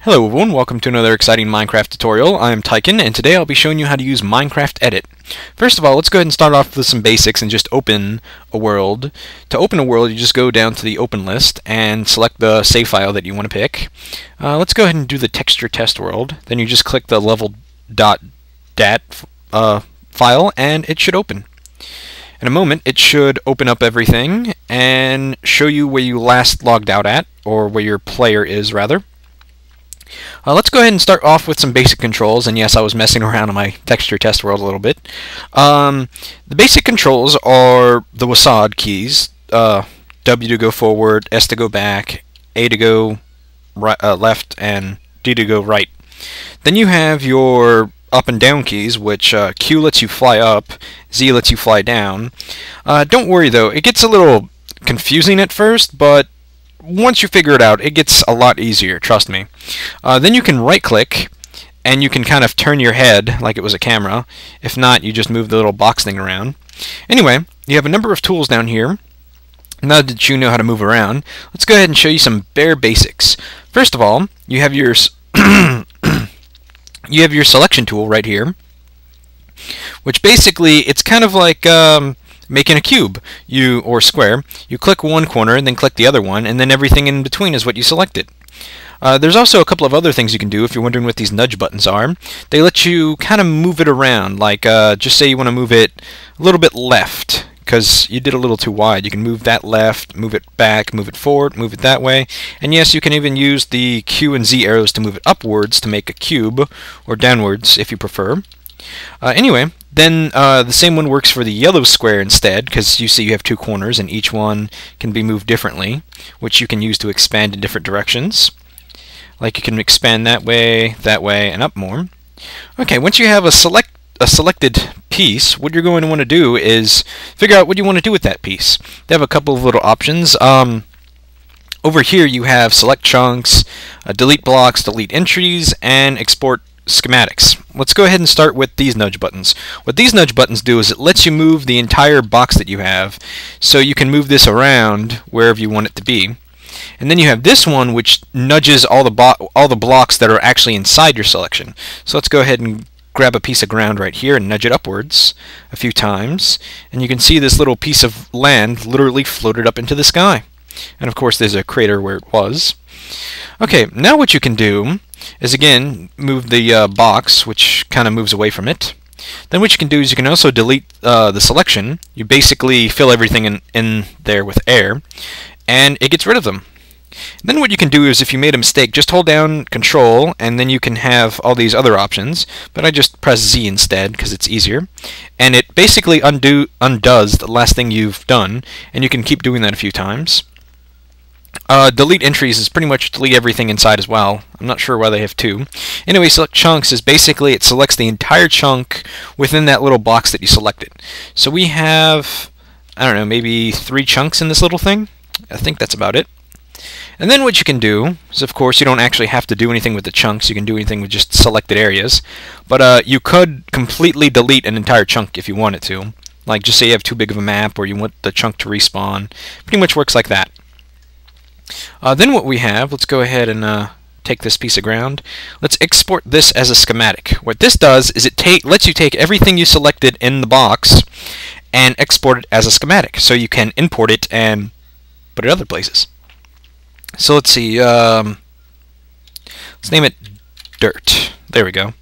Hello everyone, welcome to another exciting Minecraft tutorial. I'm Tyken, and today I'll be showing you how to use McEdit. First of all, let's go ahead and start off with some basics and just open a world. To open a world, you just go down to the open list and select the save file that you want to pick. Let's go ahead and do the texture test world. Then you just click the level.dat file and it should open. In a moment, it should open up everything and show you where you last logged out at, or where your player is, rather. Let's go ahead and start off with some basic controls, and yes, I was messing around on my texture test world a little bit. The basic controls are the WASD keys, W to go forward, S to go back, A to go right, left, and D to go right. Then you have your up and down keys, which Q lets you fly up, Z lets you fly down. Don't worry though, it gets a little confusing at first, but once you figure it out, it gets a lot easier, trust me. Then you can right-click, and you can kind of turn your head like it was a camera. If not, you just move the little box thing around. Anyway, you have a number of tools down here. Now that you know how to move around, let's go ahead and show you some bare basics. First of all, you have your you have your selection tool right here, which basically it's kind of like making a cube or square. You click one corner and then click the other one, and then everything in between is what you selected. There's also a couple of other things you can do if you're wondering what these nudge buttons are. They let you kind of move it around, like just say you want to move it a little bit left because you did a little too wide. You can move that left, move it back, move it forward, move it that way. And yes, you can even use the Q and Z arrows to move it upwards to make a cube, or downwards if you prefer. Anyway, then the same one works for the yellow square instead, because you see you have two corners and each one can be moved differently, which you can use to expand in different directions. Like you can expand that way, and up more. Okay, once you have a selected piece, what you're going to want to do is figure out what you want to do with that piece. They have a couple of little options. Over here you have select chunks, delete blocks, delete entries, and export schematics. Let's go ahead and start with these nudge buttons. What these nudge buttons do is it lets you move the entire box that you have, so you can move this around wherever you want it to be. And then you have this one, which nudges all the blocks that are actually inside your selection. So let's go ahead and grab a piece of ground right here and nudge it upwards a few times, and you can see this little piece of land literally floated up into the sky. And of course there's a crater where it was. Okay, now what you can do is again move the box, which kind of moves away from it. Then what you can do is you can also delete the selection. You basically fill everything in there with air, and it gets rid of them. Then what you can do is, if you made a mistake, just hold down Control, and then you can have all these other options, but I just press Z instead because it's easier, and it basically undoes the last thing you've done, and you can keep doing that a few times. Delete entries is pretty much delete everything inside as well. I'm not sure why they have two. Anyway, select chunks is basically it selects the entire chunk within that little box that you selected. So we have, I don't know, maybe 3 chunks in this little thing. I think that's about it. And then what you can do is, of course, you don't actually have to do anything with the chunks. You can do anything with just selected areas. But you could completely delete an entire chunk if you wanted to. Like, just say you have too big of a map, or you want the chunk to respawn. Pretty much works like that. Then what we have, let's go ahead and take this piece of ground. Let's export this as a schematic. What this does is it lets you take everything you selected in the box and export it as a schematic. So you can import it and put it other places. So let's see, let's name it dirt. There we go.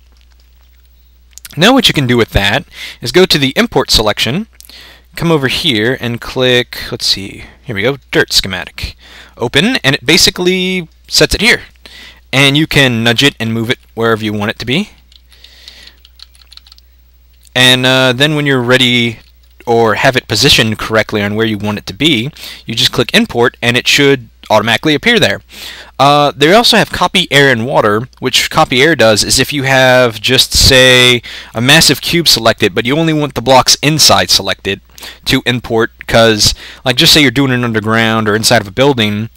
Now what you can do with that is go to the import selection, come over here and click, let's see, here we go, dirt schematic. Open, and it basically sets it here. And you can nudge it and move it wherever you want it to be. And then when you're ready, or have it positioned correctly on where you want it to be, you just click import and it should automatically appear there. They also have copy air and water, which copy air does is if you have just, say, a massive cube selected, but you only want the blocks inside selected to import, because, like, just say you're doing it underground or inside of a building,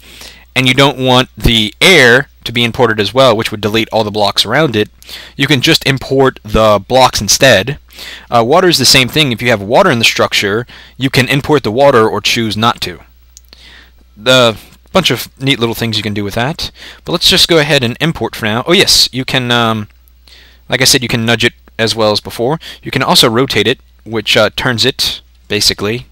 and you don't want the air to be imported as well, which would delete all the blocks around it, you can just import the blocks instead. Water is the same thing. If you have water in the structure, you can import the water or choose not to. bunch of neat little things you can do with that. But let's just go ahead and import for now. Oh yes, you can, like I said, you can nudge it as well as before. You can also rotate it, which turns it, basically.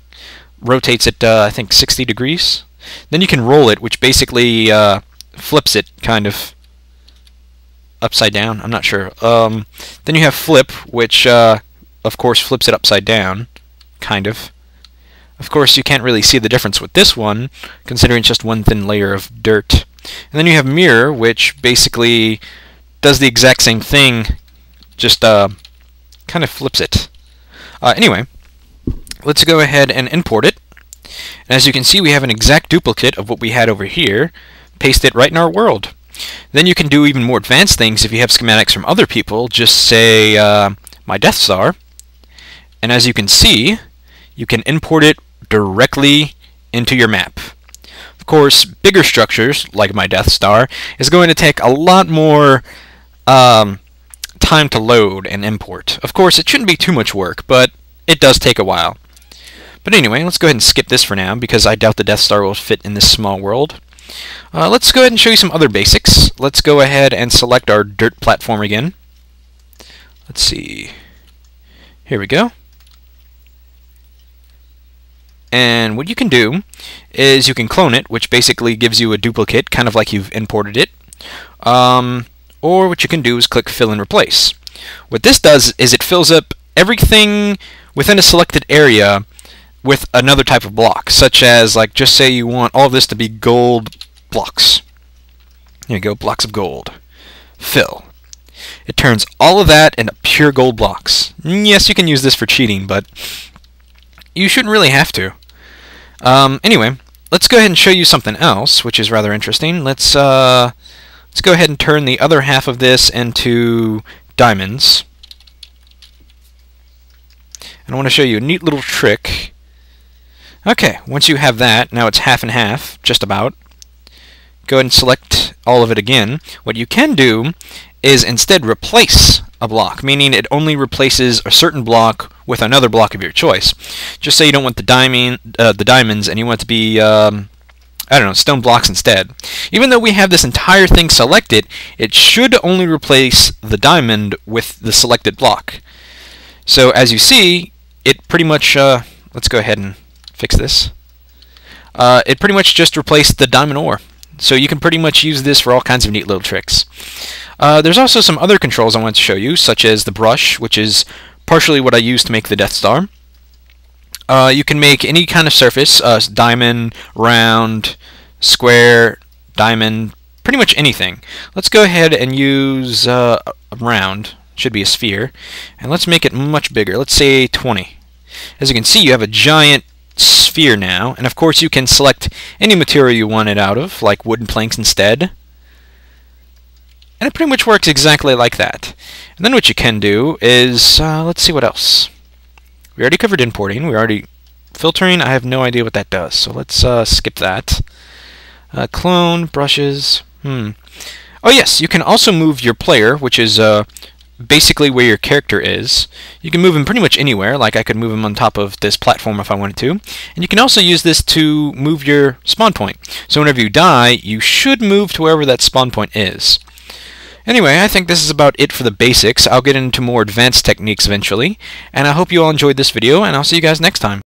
Rotates it, I think, 60 degrees. Then you can roll it, which basically flips it, kind of, upside down. I'm not sure. Then you have flip, which, of course, flips it upside down, kind of. Of course, you can't really see the difference with this one, considering it's just one thin layer of dirt. And then you have mirror, which basically does the exact same thing, just kind of flips it. Anyway, let's go ahead and import it. And as you can see, we have an exact duplicate of what we had over here. Paste it right in our world. Then you can do even more advanced things if you have schematics from other people. Just say, my Death Star. And as you can see, you can import it directly into your map. Of course, bigger structures, like my Death Star, is going to take a lot more time to load and import. Of course, it shouldn't be too much work, but it does take a while. But anyway, let's go ahead and skip this for now, because I doubt the Death Star will fit in this small world. Let's go ahead and show you some other basics. Let's go ahead and select our dirt platform again. Let's see. Here we go. And what you can do is you can clone it, which basically gives you a duplicate, kind of like you've imported it. Or what you can do is click Fill and Replace. What this does is it fills up everything within a selected area with another type of block, such as, like, just say you want all of this to be gold blocks. Here you go, blocks of gold. Fill. It turns all of that into pure gold blocks. Yes, you can use this for cheating, but you shouldn't really have to. Anyway, let's go ahead and show you something else, which is rather interesting. Let's go ahead and turn the other half of this into diamonds. And I want to show you a neat little trick. Okay, once you have that, now it's half and half, just about. Go ahead and select all of it again. What you can do is instead replace a block, meaning it only replaces a certain block with another block of your choice. Just say you don't want the diamonds and you want it to be, I don't know, stone blocks instead. Even though we have this entire thing selected, it should only replace the diamond with the selected block. So as you see, it pretty much, let's go ahead and fix this. It pretty much just replaced the diamond ore. So you can pretty much use this for all kinds of neat little tricks. There's also some other controls I want to show you, such as the brush, which is partially what I use to make the Death Star. You can make any kind of surface, diamond, round, square, diamond, pretty much anything. Let's go ahead and use a round, should be a sphere, and let's make it much bigger. Let's say 20. As you can see, you have a giant sphere now, and of course you can select any material you want it out of, like wooden planks instead. And it pretty much works exactly like that. And then what you can do is, let's see what else. We already covered importing, we already filtering, I have no idea what that does, so let's skip that. Clone, brushes, Oh yes, you can also move your player, which is basically where your character is. You can move him pretty much anywhere, like I could move him on top of this platform if I wanted to. And you can also use this to move your spawn point. So whenever you die, you should move to wherever that spawn point is. Anyway, I think this is about it for the basics. I'll get into more advanced techniques eventually, and I hope you all enjoyed this video, and I'll see you guys next time.